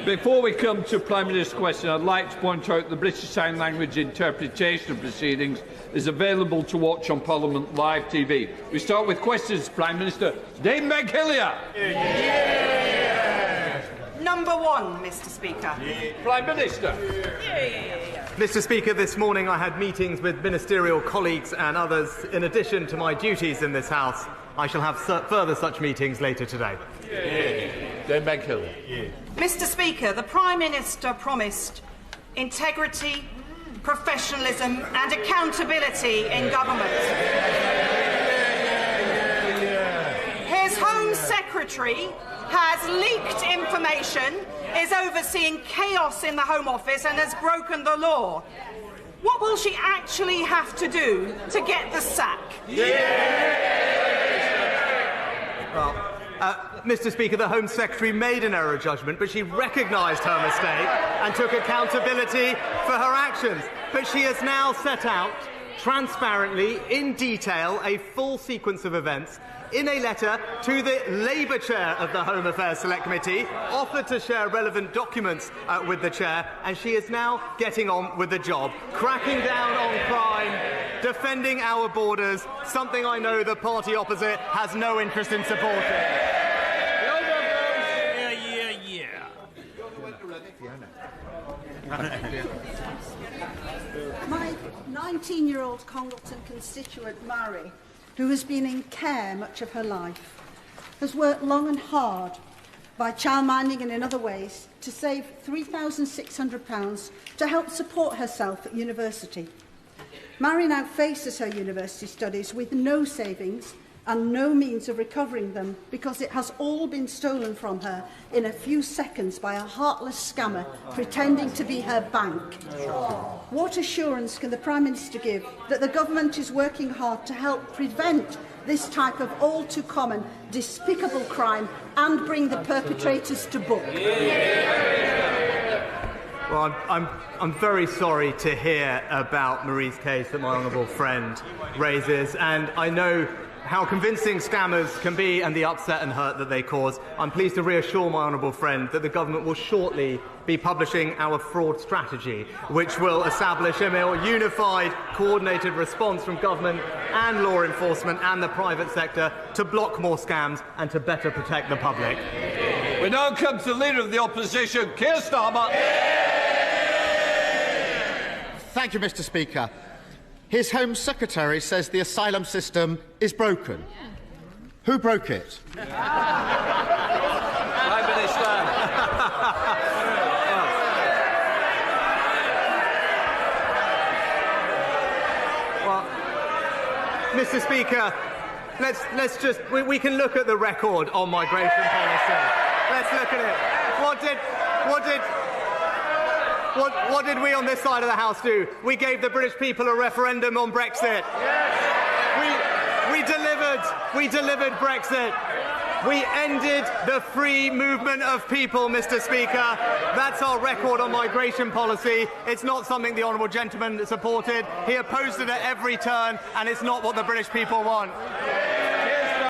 Before we come to Prime Minister's question, I'd like to point out the British Sign Language interpretation of proceedings is available to watch on Parliament Live TV. We start with questions. Prime Minister, Dame Meg Hillier. Number one, Mr. Speaker. Prime Minister. Mr. Speaker, this morning I had meetings with ministerial colleagues and others in addition to my duties in this House. I shall have further such meetings later today. Dame Meg Hillier. Mr. Speaker, the Prime Minister promised integrity, professionalism and accountability in government. His Home Secretary has leaked information, is overseeing chaos in the Home Office and has broken the law. What will she actually have to do to get the sack? Well, Mr. Speaker, the Home Secretary made an error judgment, but she recognised her mistake and took accountability for her actions. But she has now set out, transparently, in detail, a full sequence of events in a letter to the Labour Chair of the Home Affairs Select Committee, offered to share relevant documents with the Chair, and she is now getting on with the job, cracking down on crime, defending our borders, something I know the party opposite has no interest in supporting. My 19-year-old Congleton constituent, Mary, who has been in care much of her life, has worked long and hard by childminding and in other ways to save £3,600 to help support herself at university. Mary now faces her university studies with no savings and no means of recovering them because it has all been stolen from her in a few seconds by a heartless scammer pretending to be her bank. What assurance can the Prime Minister give that the government is working hard to help prevent this type of all-too-common, despicable crime and bring the perpetrators to book? Well, I'm very sorry to hear about Marie's case that my honourable friend raises, and I know how convincing scammers can be and the upset and hurt that they cause. I'm pleased to reassure my honourable friend that the government will shortly be publishing our fraud strategy, which will establish a more unified, coordinated response from government and law enforcement and the private sector to block more scams and to better protect the public. We now come to the Leader of the Opposition, Keir Starmer. Thank you, Mr. Speaker. His Home Secretary says the asylum system is broken. Who broke it? Prime Minister. Well, Mr. Speaker, let's just we can look at the record on migration policy. Let's look at it. What did we on this side of the House do? We gave the British people a referendum on Brexit. We delivered Brexit. We ended the free movement of people, Mr. Speaker. That's our record on migration policy. It's not something the honourable gentleman supported. He opposed it at every turn, and it's not what the British people want.